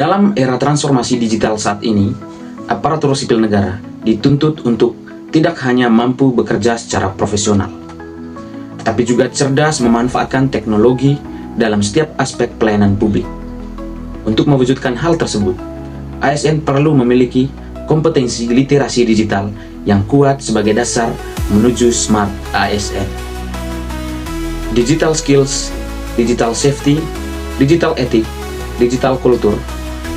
Dalam era transformasi digital saat ini, aparatur sipil negara dituntut untuk tidak hanya mampu bekerja secara profesional, tetapi juga cerdas memanfaatkan teknologi dalam setiap aspek pelayanan publik. Untuk mewujudkan hal tersebut, ASN perlu memiliki kompetensi literasi digital yang kuat sebagai dasar menuju smart ASN. Digital skills, digital safety, digital ethic, digital culture,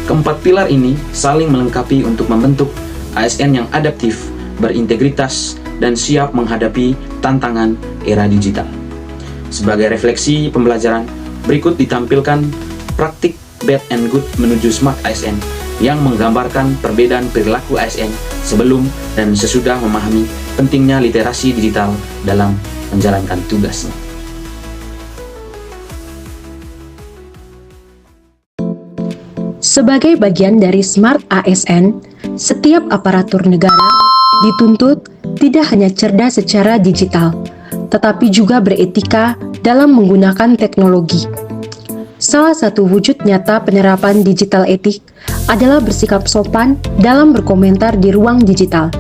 keempat pilar ini saling melengkapi untuk membentuk ASN yang adaptif, berintegritas, dan siap menghadapi tantangan era digital. Sebagai refleksi pembelajaran, berikut ditampilkan praktik bad and good menuju smart ASN yang menggambarkan perbedaan perilaku ASN sebelum dan sesudah memahami pentingnya literasi digital dalam menjalankan tugasnya. Sebagai bagian dari Smart ASN, setiap aparatur negara dituntut tidak hanya cerdas secara digital, tetapi juga beretika dalam menggunakan teknologi. Salah satu wujud nyata penerapan digital etik adalah bersikap sopan dalam berkomentar di ruang digital.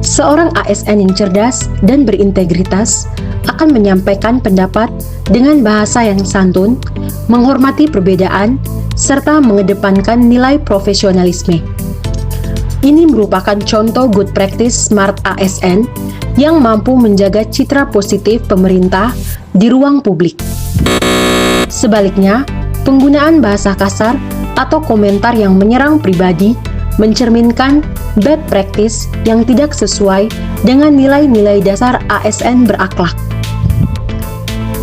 Seorang ASN yang cerdas dan berintegritas akan menyampaikan pendapat dengan bahasa yang santun, menghormati perbedaan, serta mengedepankan nilai profesionalisme. Ini merupakan contoh good practice smart ASN yang mampu menjaga citra positif pemerintah di ruang publik. Sebaliknya, penggunaan bahasa kasar atau komentar yang menyerang pribadi mencerminkan bad practice yang tidak sesuai dengan nilai-nilai dasar ASN berakhlak.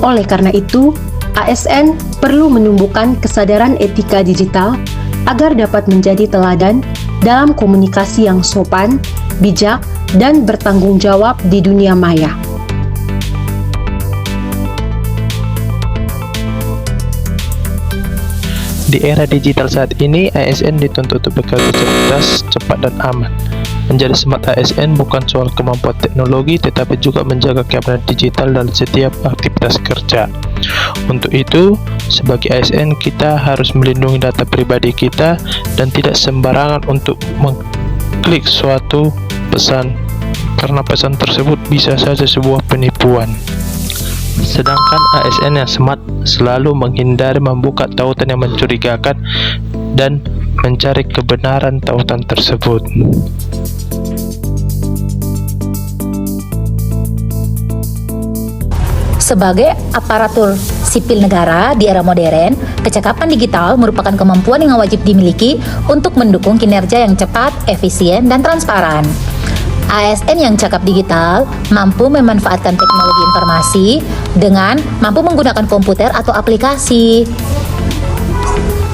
Oleh karena itu, ASN perlu menumbuhkan kesadaran etika digital agar dapat menjadi teladan dalam komunikasi yang sopan, bijak, dan bertanggung jawab di dunia maya. Di era digital saat ini, ASN dituntut untuk bekerja cerdas, cepat, dan aman. Menjadi smart ASN bukan soal kemampuan teknologi, tetapi juga menjaga keamanan digital dalam setiap aktivitas kerja. Untuk itu, sebagai ASN, kita harus melindungi data pribadi kita dan tidak sembarangan untuk mengklik suatu pesan, karena pesan tersebut bisa saja sebuah penipuan. Sedangkan ASN yang smart selalu menghindari membuka tautan yang mencurigakan dan mencari kebenaran tautan tersebut. Sebagai aparatur sipil negara di era modern, kecakapan digital merupakan kemampuan yang wajib dimiliki untuk mendukung kinerja yang cepat, efisien, dan transparan. ASN yang cakap digital mampu memanfaatkan teknologi informasi dengan mampu menggunakan komputer atau aplikasi.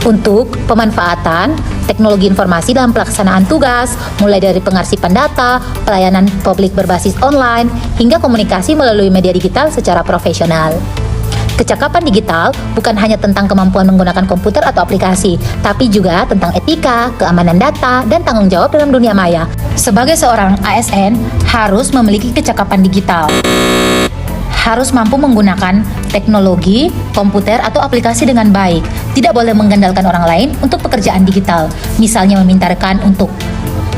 Untuk pemanfaatan teknologi informasi dalam pelaksanaan tugas, mulai dari pengarsipan data, pelayanan publik berbasis online, hingga komunikasi melalui media digital secara profesional. Kecakapan digital bukan hanya tentang kemampuan menggunakan komputer atau aplikasi, tapi juga tentang etika, keamanan data, dan tanggung jawab dalam dunia maya. Sebagai seorang ASN, harus memiliki kecakapan digital. Harus mampu menggunakan teknologi, komputer, atau aplikasi dengan baik. Tidak boleh mengandalkan orang lain untuk pekerjaan digital. Misalnya meminta rekan untuk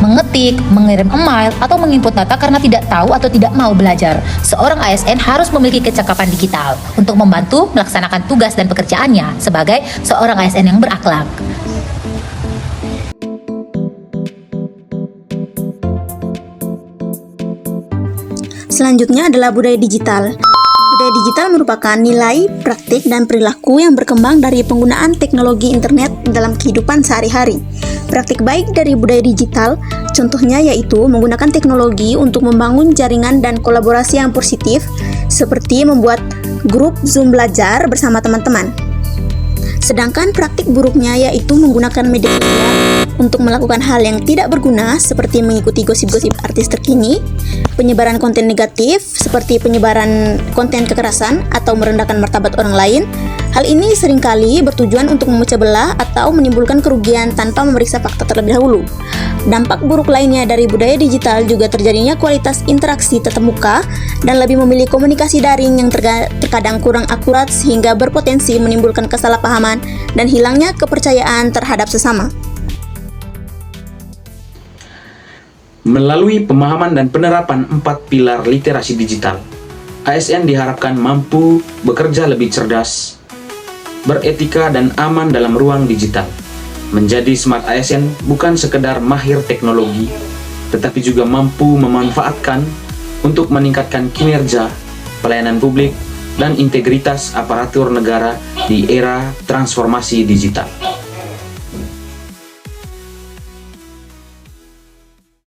mengetik, mengirim email, atau menginput data karena tidak tahu atau tidak mau belajar. Seorang ASN harus memiliki kecakapan digital untuk membantu melaksanakan tugas dan pekerjaannya sebagai seorang ASN yang berakhlak. Selanjutnya adalah budaya digital. Budaya digital merupakan nilai, praktik, dan perilaku yang berkembang dari penggunaan teknologi internet dalam kehidupan sehari-hari. Praktik baik dari budaya digital, contohnya yaitu menggunakan teknologi untuk membangun jaringan dan kolaborasi yang positif, seperti membuat grup Zoom belajar bersama teman-teman. Sedangkan praktik buruknya yaitu menggunakan media sosial untuk melakukan hal yang tidak berguna seperti mengikuti gosip-gosip artis terkini, penyebaran konten negatif seperti penyebaran konten kekerasan atau merendahkan martabat orang lain. Hal ini seringkali bertujuan untuk memecah belah atau menimbulkan kerugian tanpa memeriksa fakta terlebih dahulu. Dampak buruk lainnya dari budaya digital juga terjadinya kualitas interaksi tatap muka dan lebih memilih komunikasi daring yang terkadang kurang akurat sehingga berpotensi menimbulkan kesalahpahaman dan hilangnya kepercayaan terhadap sesama. Melalui pemahaman dan penerapan 4 pilar literasi digital, ASN diharapkan mampu bekerja lebih cerdas, beretika dan aman dalam ruang digital. Menjadi Smart ASN bukan sekedar mahir teknologi, tetapi juga mampu memanfaatkan untuk meningkatkan kinerja, pelayanan publik, dan integritas aparatur negara di era transformasi digital.